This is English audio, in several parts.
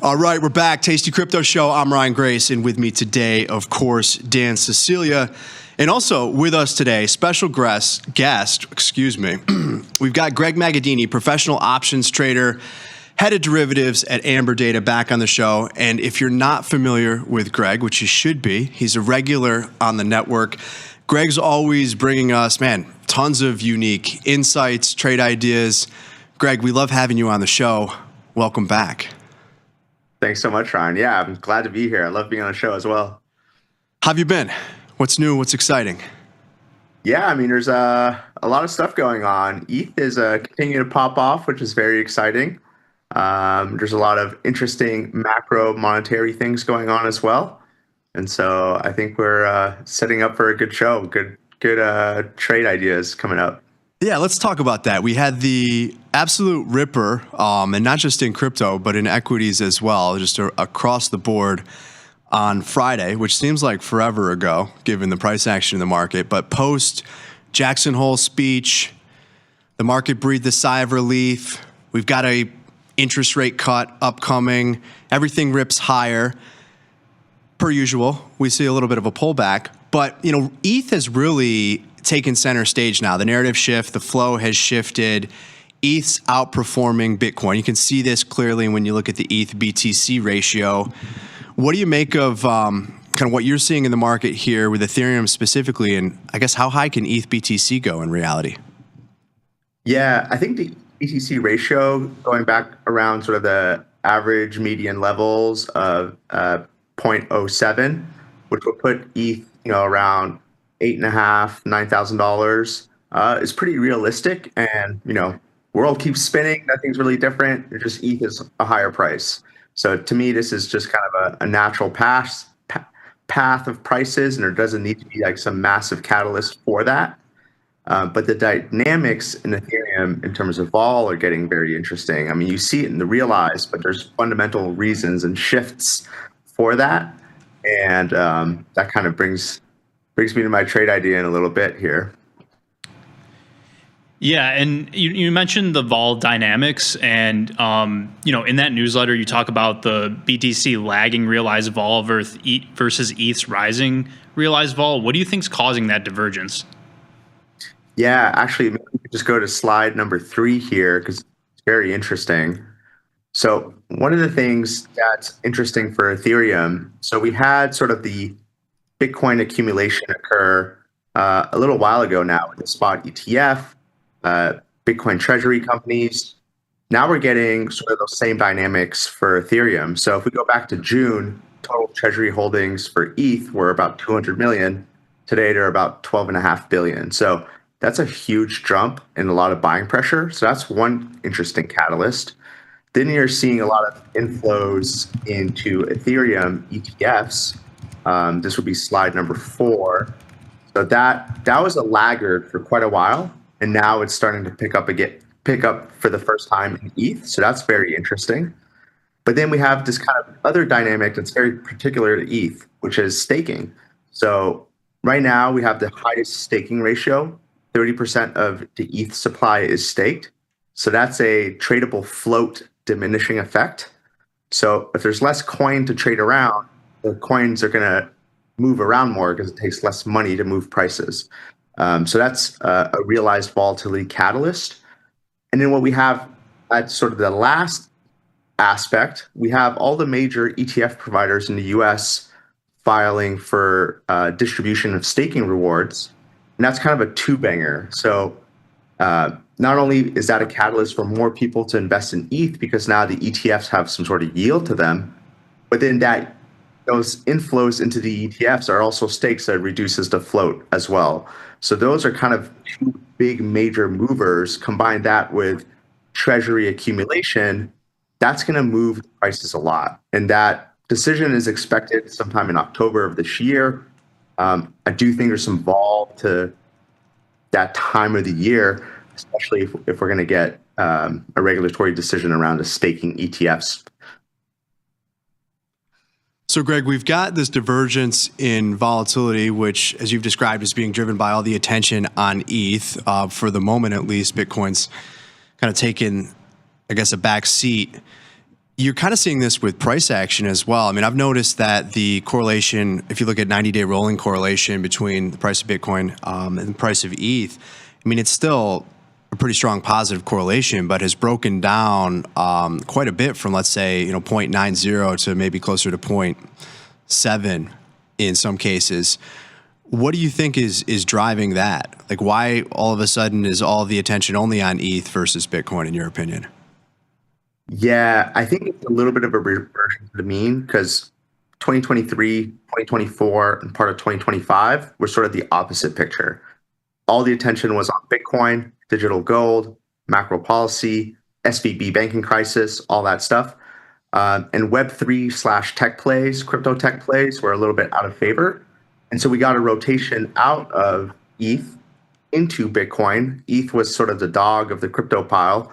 All right, we're back. Tasty Crypto Show. I'm Ryan Grace, and with me today, of course, Dan Cecilia. And also with us today, special guest, we've got Greg Magadini, professional options trader, head of derivatives at Amberdata, back on the show. And if you're not familiar with Greg, which you should be, he's a regular on the network. Greg's always bringing us, tons of unique insights, trade ideas. Greg, we love having you on the show. Welcome back. Thanks so much, Ryan. Yeah, I'm glad to be here. I love being on the show as well. How have you been? What's new? What's exciting? Yeah, there's a lot of stuff going on. ETH is continuing to pop off, which is very exciting. There's a lot of interesting macro monetary things going on as well. And so I think we're setting up for a good show, good trade ideas coming up. Yeah, let's talk about that. We had the absolute ripper, and not just in crypto, but in equities as well, just across the board on Friday, which seems like forever ago, given the price action in the market. But post Jackson Hole speech, the market breathed a sigh of relief. We've got a interest rate cut upcoming. Everything rips higher. Per usual, we see a little bit of a pullback. But, ETH has really taken center stage now. The narrative shift, the flow has shifted. ETH's outperforming Bitcoin. You can see this clearly when you look at the ETH BTC ratio. What do you make of kind of what you're seeing in the market here with Ethereum specifically? And I guess how high can ETH BTC go in reality? Yeah, I think the BTC ratio going back around sort of the average median levels of 0.07, which will put ETH, around $8,500, $9,000 is pretty realistic. And, world keeps spinning. Nothing's really different. It's just ETH is a higher price. So to me, this is just kind of a natural path of prices, and there doesn't need to be like some massive catalyst for that. But the dynamics in Ethereum in terms of vol are getting very interesting. You see it in the realized, but there's fundamental reasons and shifts for that. And that kind of brings me to my trade idea in a little bit here. Yeah, and you mentioned the vol dynamics, and in that newsletter you talk about the BTC lagging realized vol versus ETH's rising realized vol. What do you think is causing that divergence? Yeah, actually, maybe we could just go to slide number 3 here because it's very interesting. So one of the things that's interesting for Ethereum, so we had sort of the Bitcoin accumulation occur a little while ago now with the spot ETF, Bitcoin treasury companies. Now we're getting sort of those same dynamics for Ethereum. So if we go back to June, total treasury holdings for ETH were about 200 million. Today they're about 12.5 billion. So that's a huge jump and a lot of buying pressure. So that's one interesting catalyst. Then you're seeing a lot of inflows into Ethereum ETFs. This would be slide number 4. So that was a laggard for quite a while, and now it's starting to pick up for the first time in ETH. So that's very interesting. But then we have this kind of other dynamic that's very particular to ETH, which is staking. So right now we have the highest staking ratio. 30% of the ETH supply is staked. So that's a tradable float diminishing effect. So if there's less coin to trade around, the coins are going to move around more because it takes less money to move prices. So that's a realized volatility catalyst. And then what we have at sort of the last aspect, we have all the major ETF providers in the US filing for distribution of staking rewards. And that's kind of a two-banger. So not only is that a catalyst for more people to invest in ETH because now the ETFs have some sort of yield to them, but then those inflows into the ETFs are also stakes that reduces the float as well. So those are kind of two big major movers. Combine that with treasury accumulation, that's going to move the prices a lot. And that decision is expected sometime in October of this year. I do think there's some vol to that time of the year, especially if we're going to get a regulatory decision around the staking ETFs. So, Greg, we've got this divergence in volatility, which, as you've described, is being driven by all the attention on ETH. For the moment, at least, Bitcoin's kind of taken, I guess, a back seat. You're kind of seeing this with price action as well. I mean, I've noticed that the correlation, if you look at 90-day rolling correlation between the price of Bitcoin and the price of ETH, I mean, it's still a pretty strong positive correlation, but has broken down quite a bit from, let's say, 0.90 to maybe closer to 0.7 in some cases. What do you think is driving that? Like, why all of a sudden is all the attention only on ETH versus Bitcoin, in your opinion? Yeah, I think it's a little bit of a reversion to the mean because 2023, 2024, and part of 2025 were sort of the opposite picture. All the attention was on Bitcoin, digital gold, macro policy, SVB banking crisis, all that stuff. And Web3/tech plays, crypto tech plays were a little bit out of favor. And so we got a rotation out of ETH into Bitcoin. ETH was sort of the dog of the crypto pile.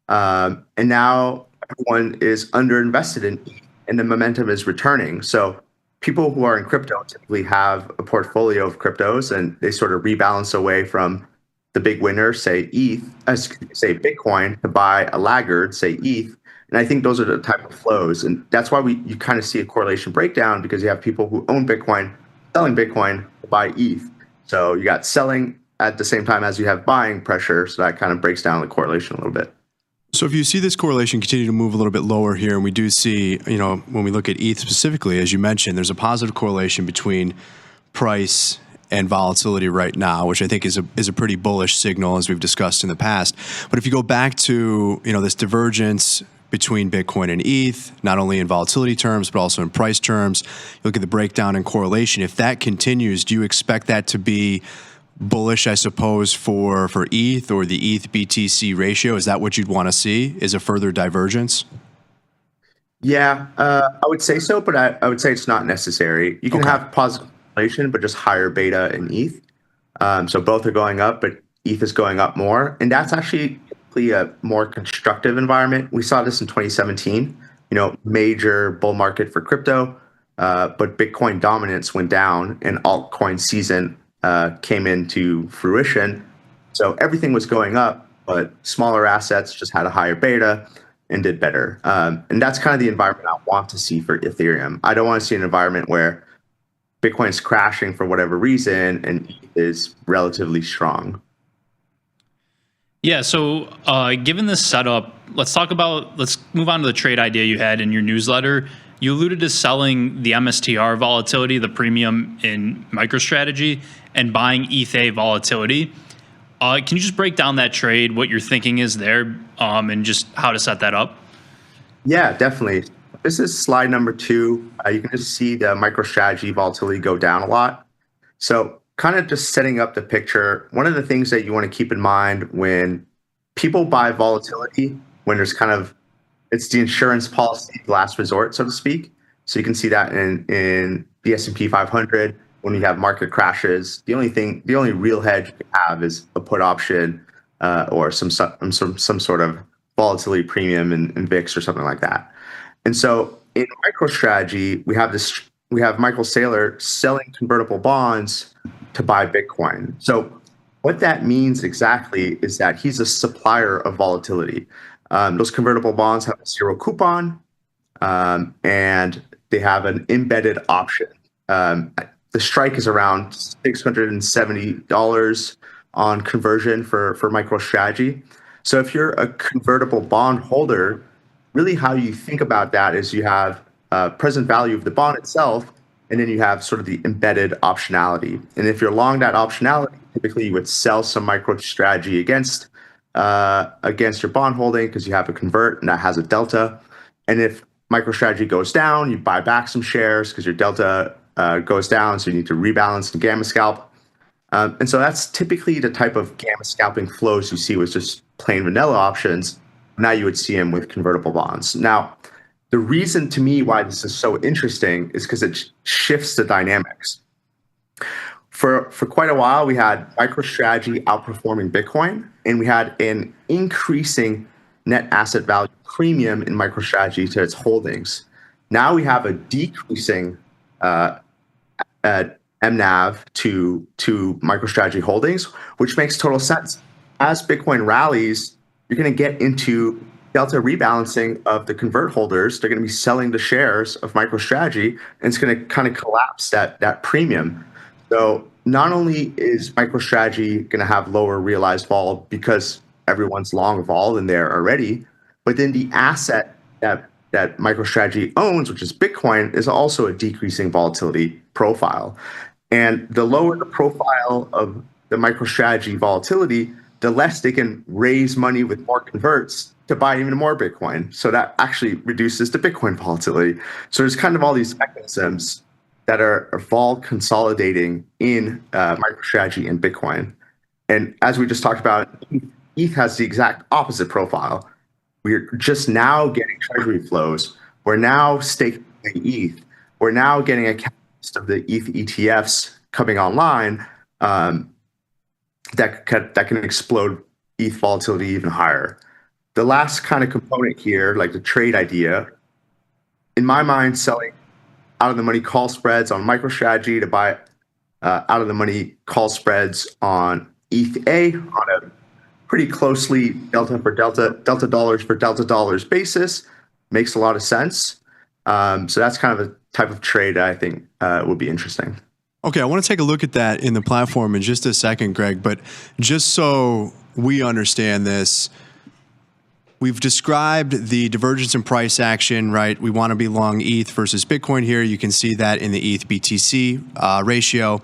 And now everyone is underinvested in ETH and the momentum is returning. So people who are in crypto typically have a portfolio of cryptos and they sort of rebalance away from the big winner, say say Bitcoin, to buy a laggard, say ETH. And I think those are the type of flows. And that's why you kind of see a correlation breakdown because you have people who own Bitcoin selling Bitcoin to buy ETH. So you got selling at the same time as you have buying pressure. So that kind of breaks down the correlation a little bit. So if you see this correlation continue to move a little bit lower here, and we do see, when we look at ETH specifically, as you mentioned, there's a positive correlation between price and volatility right now, which I think is a pretty bullish signal, as we've discussed in the past. But if you go back to, this divergence between Bitcoin and ETH, not only in volatility terms, but also in price terms, you look at the breakdown and correlation. If that continues, do you expect that to be bullish, I suppose, for ETH or the ETH BTC ratio? Is that what you'd want to see? Is a further divergence? Yeah, I would say so, but I would say it's not necessary. You can have positive correlation, but just higher beta in ETH. So both are going up, but ETH is going up more. And that's actually a more constructive environment. We saw this in 2017, major bull market for crypto, but Bitcoin dominance went down and altcoin season came into fruition. So everything was going up, but smaller assets just had a higher beta and did better. And that's kind of the environment I want to see for Ethereum. I don't want to see an environment where Bitcoin's crashing for whatever reason and ETH is relatively strong. Yeah, so given this setup, let's move on to the trade idea you had in your newsletter. You alluded to selling the MSTR volatility, the premium in MicroStrategy, and buying ETHA volatility. Can you just break down that trade, what your thinking is there, and just how to set that up? Yeah, definitely. This is slide number 2. You can just see the MicroStrategy volatility go down a lot. So kind of just setting up the picture, one of the things that you want to keep in mind when people buy volatility, when there's it's the insurance policy last resort, so to speak. So you can see that in the S&P 500, when you have market crashes, the only real hedge you have is a put option or some sort of volatility premium in VIX or something like that. And so in MicroStrategy, we have Michael Saylor selling convertible bonds to buy Bitcoin. So what that means exactly is that he's a supplier of volatility. Those convertible bonds have a 0 coupon, and they have an embedded option. The strike is around $670 on conversion for MicroStrategy. So if you're a convertible bond holder, really how you think about that is you have present value of the bond itself, and then you have sort of the embedded optionality. And if you're long that optionality, typically you would sell some MicroStrategy against your bond holding because you have a convert and that has a delta. And if MicroStrategy goes down, you buy back some shares because your delta goes down, so you need to rebalance and gamma scalp. And so that's typically the type of gamma scalping flows you see with just plain vanilla options. Now you would see them with convertible bonds. Now, the reason to me why this is so interesting is because it shifts the dynamics. For quite a while, we had MicroStrategy outperforming Bitcoin, and we had an increasing net asset value premium in MicroStrategy to its holdings. Now we have a decreasing MNAV to MicroStrategy holdings, which makes total sense. As Bitcoin rallies, you're going to get into delta rebalancing of the convert holders. They're going to be selling the shares of MicroStrategy, and it's going to kind of collapse that premium. So not only is MicroStrategy going to have lower realized vol because everyone's long vol in there already, but then the asset that MicroStrategy owns, which is Bitcoin, is also a decreasing volatility profile. And the lower the profile of the MicroStrategy volatility, the less they can raise money with more converts to buy even more Bitcoin. So that actually reduces the Bitcoin volatility. So there's kind of all these mechanisms that are vol consolidating in MicroStrategy and Bitcoin. And as we just talked about, ETH has the exact opposite profile. We're just now getting treasury flows. We're now staking ETH. We're now getting a catalyst of the ETH ETFs coming online that can explode ETH volatility even higher. The last kind of component here, like the trade idea, in my mind, selling out of the money call spreads on MicroStrategy to buy out of the money call spreads on ETHA on a pretty closely delta dollars for delta dollars basis makes a lot of sense. So that's kind of a type of trade I think would be interesting. Okay, I want to take a look at that in the platform in just a second, Greg, but just so we understand this, we've described the divergence in price action, right? We want to be long ETH versus Bitcoin here. You can see that in the ETH BTC ratio.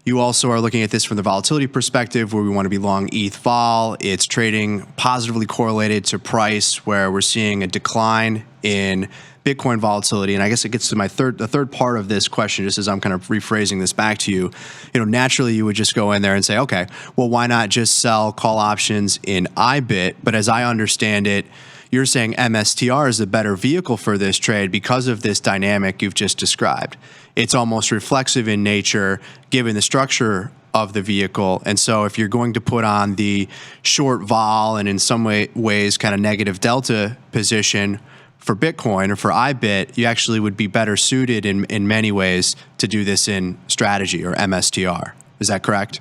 You also are looking at this from the volatility perspective where we want to be long ETH vol. It's trading positively correlated to price where we're seeing a decline in Bitcoin volatility. And I guess it gets to the third part of this question, just as I'm kind of rephrasing this back to you. Naturally you would just go in there and say, okay, well, why not just sell call options in IBIT? But as I understand it, you're saying MSTR is a better vehicle for this trade because of this dynamic you've just described. It's almost reflexive in nature given the structure of the vehicle. And so if you're going to put on the short vol and in some ways kind of negative delta position for Bitcoin or for IBIT, you actually would be better suited in many ways to do this in strategy or MSTR. Is that correct?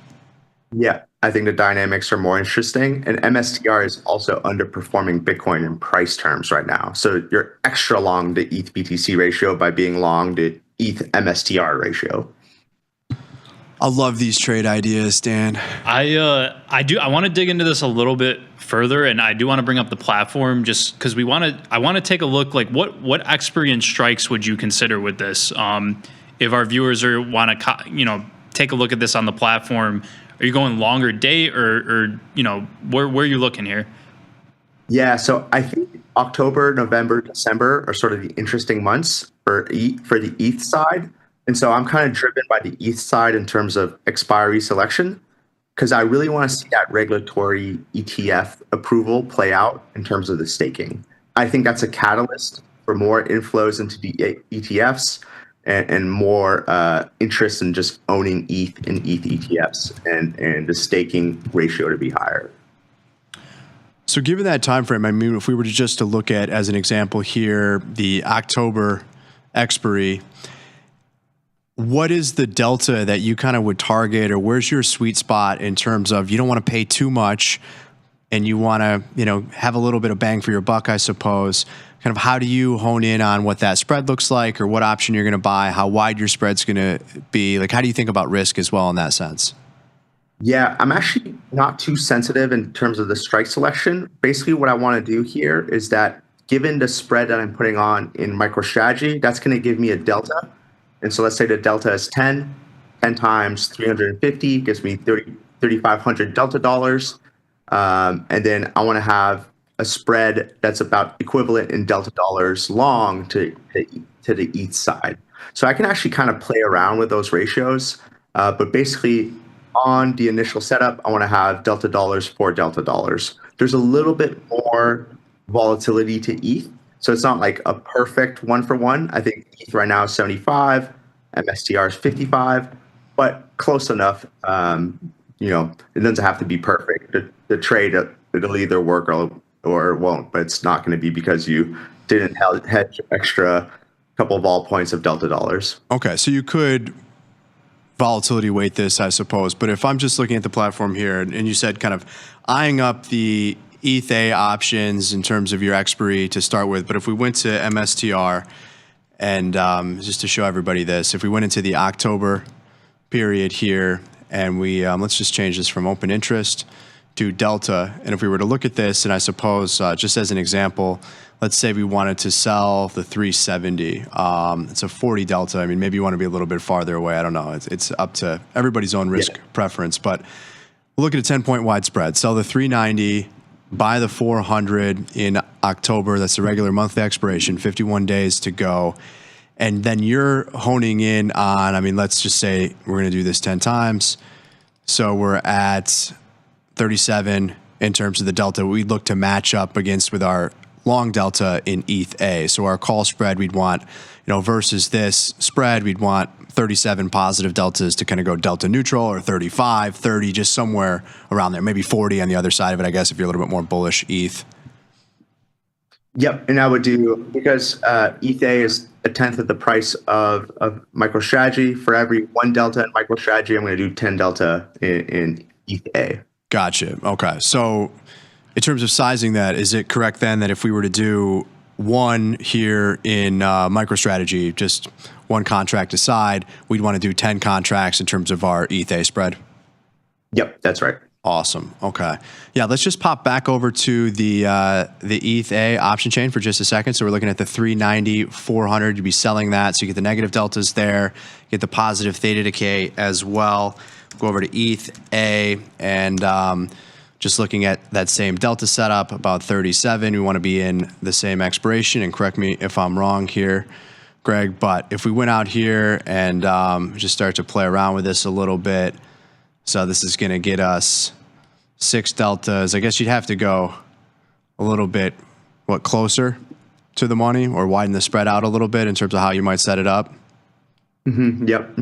Yeah, I think the dynamics are more interesting. And MSTR is also underperforming Bitcoin in price terms right now. So you're extra long the ETH BTC ratio by being long the ETH MSTR ratio. I love these trade ideas, Dan. I want to dig into this a little bit further, and I do want to bring up the platform just because I want to take a look, like what expiry and strikes would you consider with this? If our viewers want to take a look at this on the platform, are you going longer date or where are you looking here? Yeah, so I think October, November, December are sort of the interesting months for the ETH side. And so I'm kind of driven by the ETH side in terms of expiry selection, because I really want to see that regulatory ETF approval play out in terms of the staking. I think that's a catalyst for more inflows into the ETFs and more interest in just owning ETH and ETH ETFs and the staking ratio to be higher. So given that time frame, I mean, if we were just to look at, as an example here, the October expiry, what is the delta that you kind of would target, or where's your sweet spot in terms of you don't want to pay too much and you want to, have a little bit of bang for your buck, I suppose. Kind of how do you hone in on what that spread looks like or what option you're going to buy, how wide your spread's going to be? Like, how do you think about risk as well in that sense? Yeah, I'm actually not too sensitive in terms of the strike selection. Basically, what I want to do here is that given the spread that I'm putting on in MicroStrategy, that's going to give me a delta. And so let's say the delta is 10 times 350 gives me 3,500 delta dollars. And then I want to have a spread that's about equivalent in delta dollars long to the ETH side. So I can actually kind of play around with those ratios. But basically on the initial setup, I want to have delta dollars for delta dollars. There's a little bit more volatility to ETH. So it's not like a perfect 1-for-1. I think ETH right now is 75, MSTR is 55, but close enough. It doesn't have to be perfect. The trade, it'll either work or it won't, but it's not going to be because you didn't hedge extra couple of vol points of delta dollars. Okay, so you could volatility weight this, I suppose, but if I'm just looking at the platform here, and you said kind of eyeing up the ETH options in terms of your expiry to start with, but if we went to MSTR, and just to show everybody this, if we went into the October period here, and we let's just change this from open interest to delta, and if we were to look at this, and I suppose just as an example, let's say we wanted to sell the 370. It's a 40 delta. I mean, maybe you want to be a little bit farther away. I don't know. It's up to everybody's own risk preference, but we'll look at a 10-point wide spread. Sell the 390, buy the 400 in October. That's the regular monthly expiration, 51 days to go. And then you're honing in on, I mean, let's just say we're going to do this 10 times. So we're at 37 in terms of the delta we'd look to match up against with our long delta in ETH. So our call spread we'd want, versus this spread, we'd want 37 positive deltas to kind of go delta neutral, or 35, 30, just somewhere around there. Maybe 40 on the other side of it, I guess, if you're a little bit more bullish ETH. Yep, and I would do, because ETH is a tenth of the price of MicroStrategy. For every 1 delta in MicroStrategy, I'm going to do 10 delta in ETH. Gotcha. Okay. So in terms of sizing that, is it correct then that if we were to do 1 here in MicroStrategy, just 1 contract aside, we'd want to do 10 contracts in terms of our ETH spread? Yep, that's right. Awesome. Okay. Yeah, let's just pop back over to the ETH option chain for just a second. So we're looking at the 390, 400. You'd be selling that. So you get the negative deltas there, get the positive theta decay as well. Go over to ETH and just looking at that same delta setup, about 37. We want to be in the same expiration, and correct me if I'm wrong here, Greg, but if we went out here and just start to play around with this a little bit, so this is going to get us 6 deltas. I guess you'd have to go a little bit, closer to the money, or widen the spread out a little bit in terms of how you might set it up? Mm-hmm. Yep.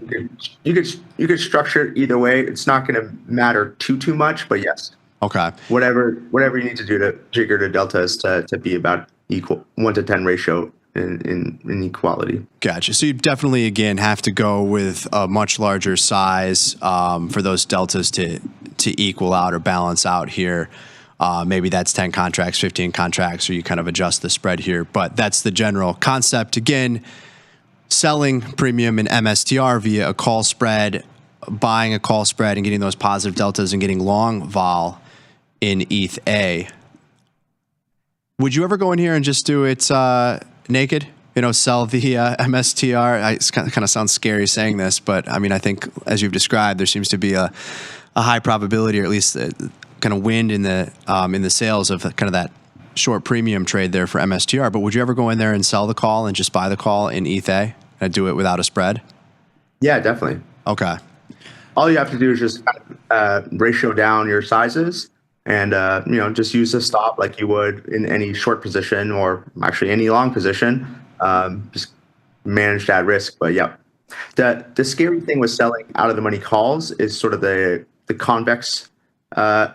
You could structure it either way. It's not going to matter too much, but yes. Okay. Whatever you need to do to trigger the deltas to be about equal 1 to 10 ratio in equality. Gotcha. So you definitely, again, have to go with a much larger size for those deltas to equal out or balance out here. Maybe that's 10 contracts, 15 contracts, or you kind of adjust the spread here. But that's the general concept. Again, selling premium in MSTR via a call spread, buying a call spread and getting those positive deltas and getting long vol in ETH. Would you ever go in here and just do it naked? Sell the MSTR. It kind of sounds scary saying this, but I mean, I think as you've described, there seems to be a high probability, or at least kind of wind in the sails of kind of that short premium trade there for MSTR. But would you ever go in there and sell the call and just buy the call in ETH and do it without a spread? Yeah, definitely. Okay. All you have to do is just ratio down your sizes. And, just use a stop like you would in any short position, or actually any long position. Just manage that risk. But yeah, the scary thing with selling out of the money calls is sort of the convex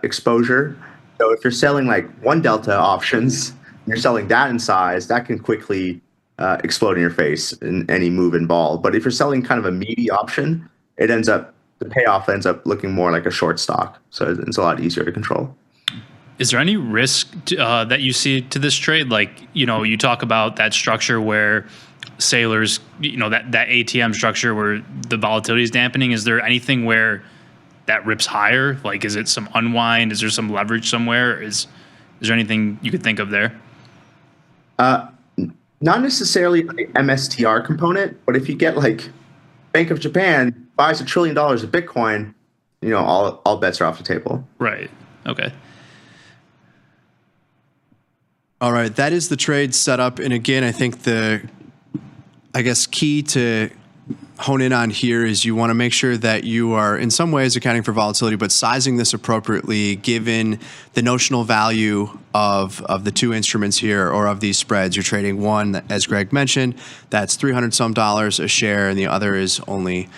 exposure. So if you're selling like 1 delta options, you're selling that in size, that can quickly explode in your face in any move in vol. But if you're selling kind of a meaty option, the payoff ends up looking more like a short stock. So it's a lot easier to control. Is there any risk that you see to this trade? Like, you talk about that structure where sailors, that ATM structure where the volatility is dampening. Is there anything where that rips higher? Like, is it some unwind? Is there some leverage somewhere? Is there anything you could think of there? Not necessarily the MSTR component, but if you get like Bank of Japan buys $1 trillion of Bitcoin, all bets are off the table. Right. Okay. All right, that is the trade setup. And again, I think key to hone in on here is you want to make sure that you are in some ways accounting for volatility, but sizing this appropriately given the notional value of the 2 instruments here, or of these spreads. You're trading one, as Greg mentioned, that's $300 some a share, and the other is only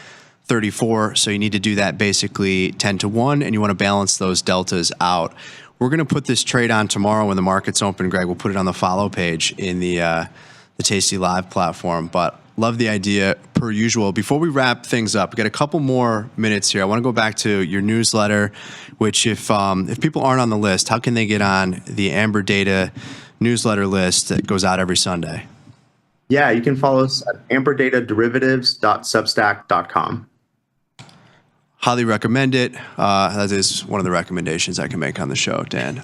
34. So you need to do that basically 10 to 1, and you want to balance those deltas out. We're going to put this trade on tomorrow when the market's open, Greg. We'll put it on the follow page in the Tasty Live platform. But Love the idea per usual. Before we wrap things up, we got a couple more minutes here. I want to go back to your newsletter, which if people aren't on the list, how can they get on the Amberdata newsletter list that goes out every Sunday? Yeah, you can follow us at amberDataDerivatives.substack.com. Highly recommend it. That is one of the recommendations I can make on the show, Dan.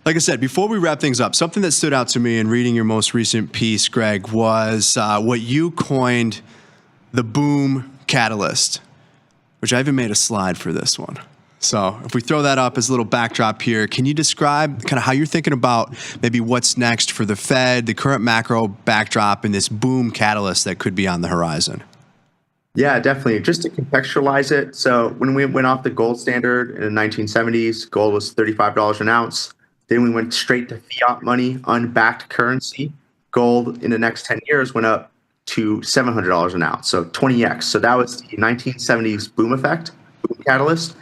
Like I said, before we wrap things up, something that stood out to me in reading your most recent piece, Greg, was what you coined the boom catalyst, which I even made a slide for this one. So if we throw that up as a little backdrop here, can you describe kind of how you're thinking about maybe what's next for the Fed, the current macro backdrop, and this boom catalyst that could be on the horizon? Yeah, definitely. Just to contextualize it, so when we went off the gold standard in the 1970s, gold was $35 an ounce. Then we went straight to fiat money, unbacked currency. Gold in the next 10 years went up to $700 an ounce, so 20x. So that was the 1970s boom effect, boom catalyst.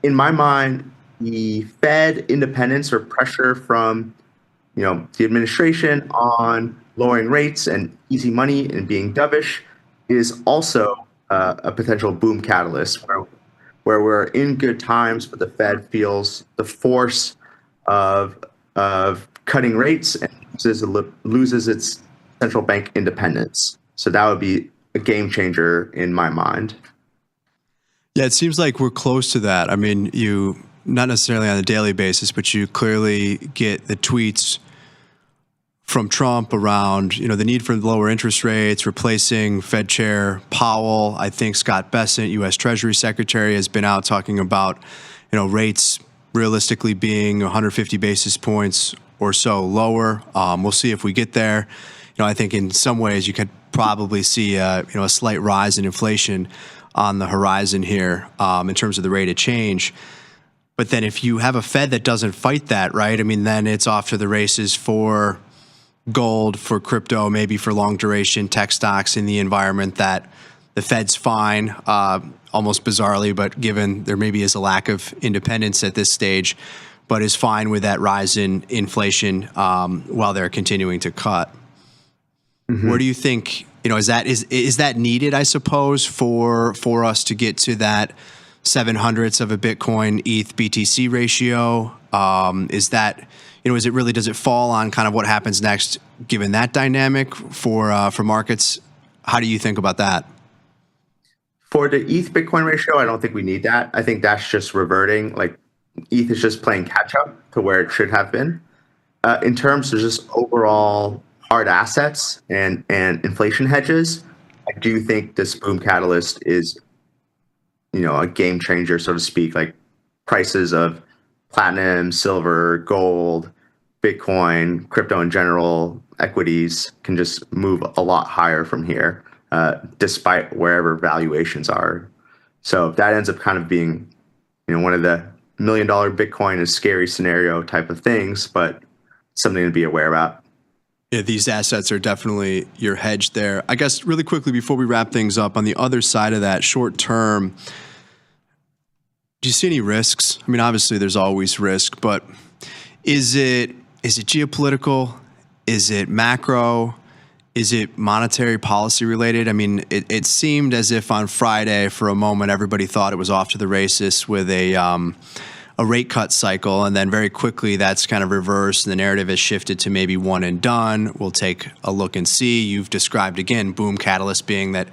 In my mind, the Fed independence or pressure from, the administration on lowering rates and easy money and being dovish is also a potential boom catalyst where we're in good times, but the Fed feels the force of cutting rates and loses its central bank independence. So that would be a game changer in my mind. Yeah, it seems like we're close to that. I mean, you, not necessarily on a daily basis, but you clearly get the tweets from Trump around, the need for lower interest rates, replacing Fed Chair Powell. I think Scott Bessent, U.S. Treasury Secretary, has been out talking about, rates realistically being 150 basis points or so lower. We'll see if we get there. I think in some ways you could probably see a slight rise in inflation on the horizon here in terms of the rate of change. But then if you have a Fed that doesn't fight that, right? I mean, then it's off to the races for gold, for crypto, maybe for long duration tech stocks in the environment that the Fed's fine, almost bizarrely, but given there maybe is a lack of independence at this stage, but is fine with that rise in inflation while they're continuing to cut. Mm-hmm. Where do you think, is that needed, I suppose, for us to get to that 700ths of a Bitcoin ETH BTC ratio? Is that, does it fall on kind of what happens next given that dynamic for markets? How do you think about that? For the ETH Bitcoin ratio, I don't think we need that. I think that's just reverting. Like ETH is just playing catch up to where it should have been. In terms of just overall hard assets and inflation hedges, I do think this boom catalyst is, a game changer, so to speak. Like prices of platinum, silver, gold, Bitcoin, crypto in general, equities can just move a lot higher from here, despite wherever valuations are. So that ends up kind of being, one of the $1 million Bitcoin is scary scenario type of things, but something to be aware about. Yeah, these assets are definitely your hedge there. I guess really quickly before we wrap things up, on the other side of that, short term, do you see any risks? I mean, obviously there's always risk, but is it geopolitical? Is it macro? Is it monetary policy related? I mean, it seemed as if on Friday for a moment everybody thought it was off to the races with a rate cut cycle, and then very quickly that's kind of reversed and the narrative has shifted to maybe one and done. We'll take a look and see. You've described again boom catalyst being that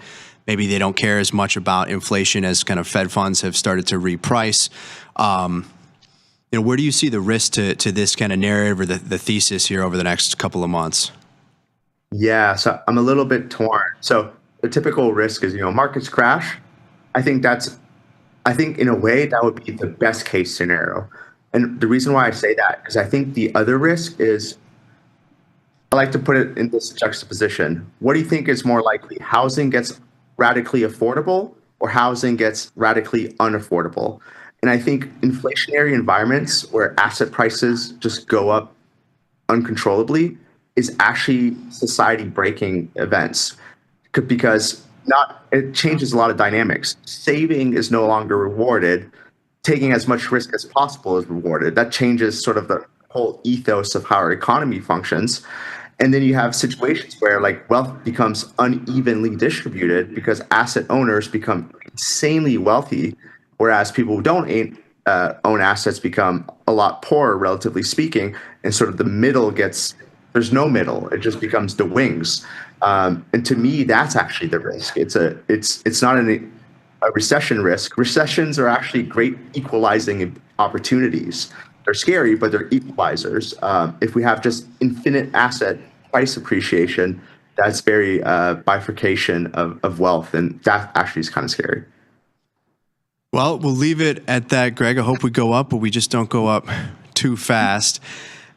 maybe they don't care as much about inflation as kind of Fed funds have started to reprice. Where do you see the risk to this kind of narrative or the thesis here over the next couple of months? Yeah, so I'm a little bit torn. So the typical risk is, markets crash. I think in a way that would be the best case scenario. And the reason why I say that is I think the other risk is, I like to put it in this juxtaposition. What do you think is more likely? Housing gets radically affordable or housing gets radically unaffordable? And I think inflationary environments where asset prices just go up uncontrollably is actually society breaking events, because it changes a lot of dynamics. Saving is no longer rewarded. Taking as much risk as possible is rewarded. That changes sort of the whole ethos of how our economy functions. And then you have situations where like wealth becomes unevenly distributed because asset owners become insanely wealthy, whereas people who don't own assets become a lot poorer, relatively speaking, and sort of the middle there's no middle. It just becomes the wings. And to me, that's actually the risk. It's not a recession risk. Recessions are actually great equalizing opportunities. They're scary, but they're equalizers. If we have just infinite asset price appreciation, that's very bifurcation of wealth, and that actually is kind of scary. Well, we'll leave it at that, Greg. I hope we go up, but we just don't go up too fast.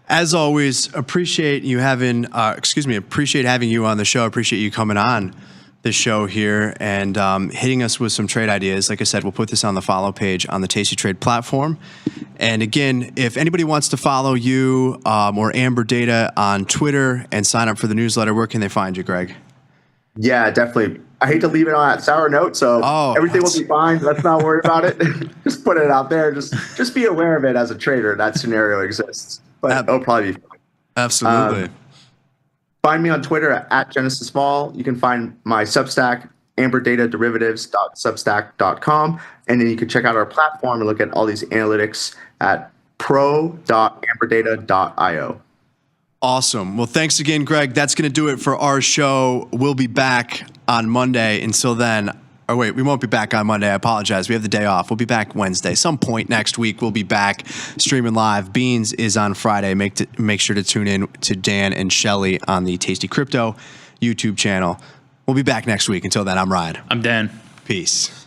As always, appreciate having you on the show. Appreciate you coming on the show here and hitting us with some trade ideas. Like I said, we'll put this on the follow page on the Tasty Trade platform. And again, if anybody wants to follow you or Amberdata on Twitter and sign up for the newsletter, where can they find you, Greg? Yeah, definitely. I hate to leave it on that sour note, so everything will be fine. Let's not worry about it. Just put it out there. Just be aware of it as a trader. That scenario exists, but it'll probably be fine. Absolutely. Find me on Twitter at GenesisVol. You can find my Substack, amberDataDerivatives.substack.com, and then you can check out our platform and look at all these analytics at pro.amberdata.io. Awesome. Well, thanks again, Greg. That's going to do it for our show. We'll be back on Monday. Until then, we won't be back on Monday. I apologize. We have the day off. We'll be back Wednesday. Some point next week, we'll be back streaming live. Beans is on Friday. Make sure to tune in to Dan and Shelly on the Tasty Crypto YouTube channel. We'll be back next week. Until then, I'm Ryan. I'm Dan. Peace.